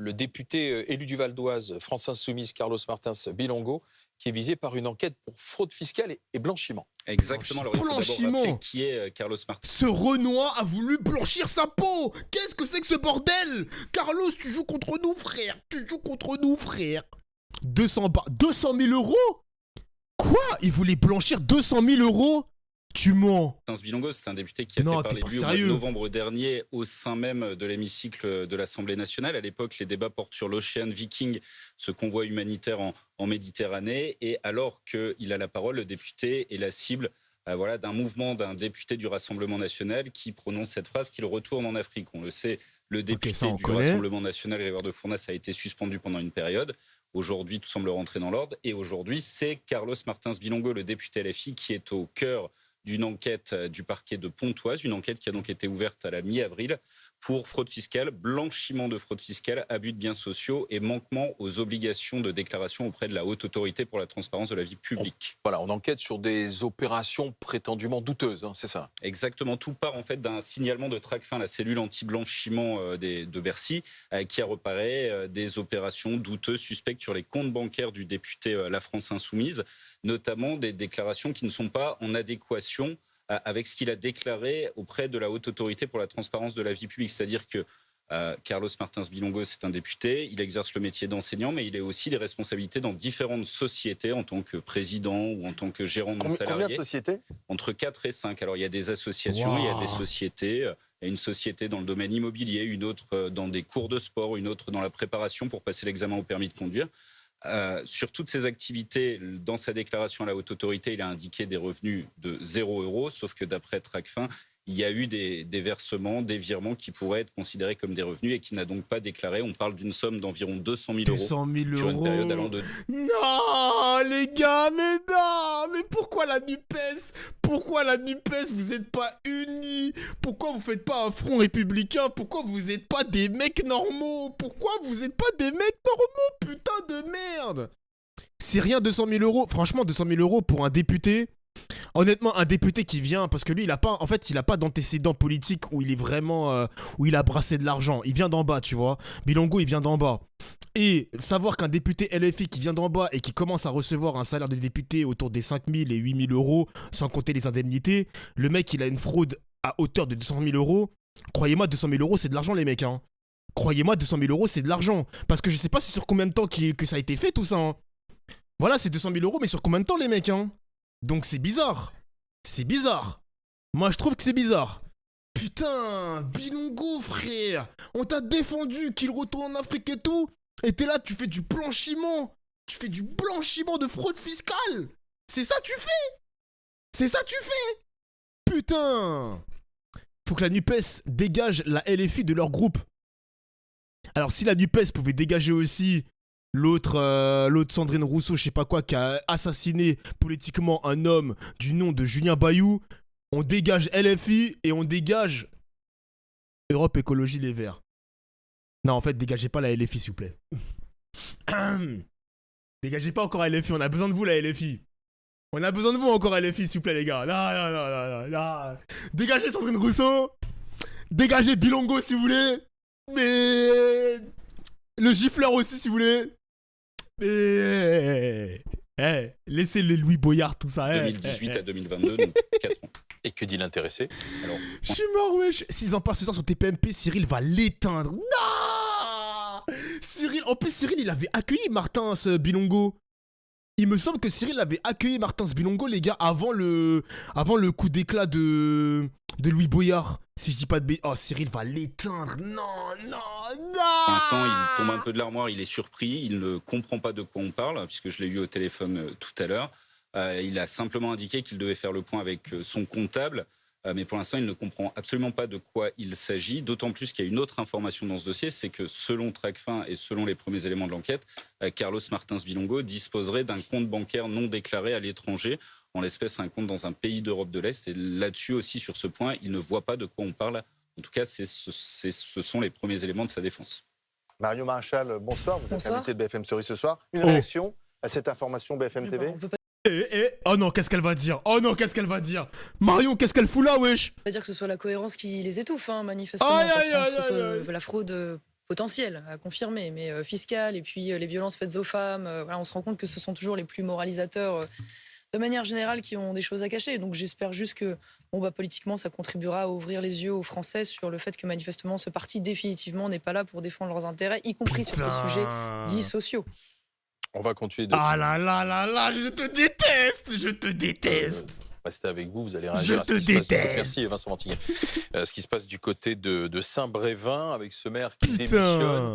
le député élu du Val d'Oise, France Insoumise, Carlos Martins Bilongo, qui est visé par une enquête pour fraude fiscale et blanchiment. Exactement. Alors, il faut d'abord rappeler qui est Carlos Martins. Ce Renoir a voulu blanchir sa peau. Qu'est-ce que c'est que ce bordel? Carlos, tu joues contre nous, frère. 200 000 euros? Quoi? Il voulait blanchir 200 000 euros? Tu mens. Martins Bilongo, c'est un député qui a fait parler de lui au mois de novembre dernier au sein même de l'hémicycle de l'Assemblée nationale. À l'époque, les débats portent sur l'Ocean Viking, ce convoi humanitaire en Méditerranée. Et alors qu'il a la parole, le député est la cible d'un mouvement d'un député du Rassemblement national qui prononce cette phrase qu'il retourne en Afrique. On le sait, le député du Rassemblement national, Grégoire de Fournas, a été suspendu pendant une période. Aujourd'hui, tout semble rentrer dans l'ordre. Et aujourd'hui, c'est Carlos Martins Bilongo, le député LFI, qui est au cœur d'une enquête du parquet de Pontoise, une enquête qui a donc été ouverte à la mi-avril pour fraude fiscale, blanchiment de fraude fiscale, abus de biens sociaux et manquement aux obligations de déclaration auprès de la Haute Autorité pour la transparence de la vie publique. On enquête sur des opérations prétendument douteuses, c'est ça? Exactement, tout part en fait d'un signalement de Tracfin, la cellule anti-blanchiment de Bercy, qui a repéré des opérations douteuses, suspectes sur les comptes bancaires du député La France Insoumise, notamment des déclarations qui ne sont pas en adéquation avec ce qu'il a déclaré auprès de la Haute Autorité pour la transparence de la vie publique. C'est-à-dire que Carlos Martins Bilongo, c'est un député, il exerce le métier d'enseignant, mais il a aussi des responsabilités dans différentes sociétés en tant que président ou en tant que gérant de salarié. Combien de sociétés? Entre 4 et 5. Alors il y a des associations, il y a des sociétés. Il y a une société dans le domaine immobilier, une autre dans des cours de sport, une autre dans la préparation pour passer l'examen au permis de conduire. Sur toutes ces activités, dans sa déclaration à la Haute Autorité, il a indiqué des revenus de 0 €, sauf que d'après Tracfin, il y a eu des versements, des virements qui pourraient être considérés comme des revenus et qui n'a donc pas déclaré. On parle d'une somme d'environ 200 000 € sur une période allant de... Non, les gars, mais non. Mais pourquoi la NUPES? Pourquoi la NUPES, vous n'êtes pas unis? Pourquoi vous faites pas un front républicain? Pourquoi vous n'êtes pas des mecs normaux? Pourquoi vous n'êtes pas des mecs normaux? Putain de merde. C'est rien 200 000 €. Franchement, 200 000 € pour un député... Honnêtement, un député qui vient, parce que lui, il a pas d'antécédent politique où il est vraiment, où il a brassé de l'argent. Il vient d'en bas, tu vois. Bilongo, il vient d'en bas. Et savoir qu'un député LFI qui vient d'en bas et qui commence à recevoir un salaire de député autour des 5 000 et 8 000 €, sans compter les indemnités, le mec, il a une fraude à hauteur de 200 000 €. Croyez-moi, 200 000 €, c'est de l'argent, les mecs, hein. Croyez-moi, 200 000 € c'est de l'argent. Parce que je sais pas c'est sur combien de temps que ça a été fait, tout ça, hein. Voilà, c'est 200 000 €, mais sur combien de temps, les mecs, hein. Donc c'est bizarre. C'est bizarre. Moi, je trouve que c'est bizarre. Putain, Bilongo, frère. On t'a défendu qu'il retourne en Afrique et tout. Et t'es là, tu fais du blanchiment. Tu fais du blanchiment de fraude fiscale. C'est ça que tu fais. C'est ça que tu fais. Putain. Faut que la NUPES dégage la LFI de leur groupe. Alors, si la NUPES pouvait dégager aussi... L'autre Sandrine Rousseau, je sais pas quoi, qui a assassiné politiquement un homme du nom de Julien Bayou. On dégage LFI et on dégage Europe Écologie Les Verts. Non, en fait, dégagez pas la LFI, s'il vous plaît. Dégagez pas encore la LFI, on a besoin de vous, la LFI. On a besoin de vous encore, LFI, s'il vous plaît, les gars. Non. Dégagez Sandrine Rousseau. Dégagez Bilongo, si vous voulez. Mais... le gifleur aussi, si vous voulez. Laissez les Louis Boyard, tout ça. 2018 à 2022, donc 4 ans. Et que dit l'intéressé? Alors, je suis mort, wesh. S'ils en parlent ce soir sur TPMP, Cyril va l'éteindre. Non, Cyril, en plus, Cyril, il avait accueilli Martins Bilongo. Il me semble que Cyril avait accueilli Martins Bilongo, les gars, avant le coup d'éclat de Louis Boyard. Si je dis pas de bêtises. Oh, Cyril va l'éteindre. Non. Pour l'instant, il tombe un peu de l'armoire, il est surpris, il ne comprend pas de quoi on parle, puisque je l'ai eu au téléphone tout à l'heure. Il a simplement indiqué qu'il devait faire le point avec son comptable, mais pour l'instant, il ne comprend absolument pas de quoi il s'agit, d'autant plus qu'il y a une autre information dans ce dossier, c'est que selon Tracfin et selon les premiers éléments de l'enquête, Carlos Martins Bilongo disposerait d'un compte bancaire non déclaré à l'étranger, en l'espèce un compte dans un pays d'Europe de l'Est, et là-dessus aussi, sur ce point, il ne voit pas de quoi on parle. En tout cas, ce sont les premiers éléments de sa défense. Marion Maréchal, bonsoir. Vous êtes Bonsoir. invité de BFM Story ce soir. Une réaction à cette information BFM TV? On peut pas Oh non, qu'est-ce qu'elle va dire? Marion, qu'est-ce qu'elle fout là, wesh? dire que ce soit la cohérence qui les étouffe, hein, manifestement. Aïe, Parce que aïe, ce soit aïe. la fraude potentielles à confirmer, mais fiscales et puis les violences faites aux femmes, voilà, on se rend compte que ce sont toujours les plus moralisateurs de manière générale qui ont des choses à cacher. Donc j'espère juste que politiquement ça contribuera à ouvrir les yeux aux Français sur le fait que manifestement ce parti définitivement n'est pas là pour défendre leurs intérêts, y compris sur ces sujets dits sociaux. On va continuer de... Ah là là là là, je te déteste, je te déteste. Restez avec vous, vous allez réagir à ce qui se passe. Merci Vincent Ventiguet. Ce qui se passe du côté de Saint-Brévin avec ce maire qui démissionne.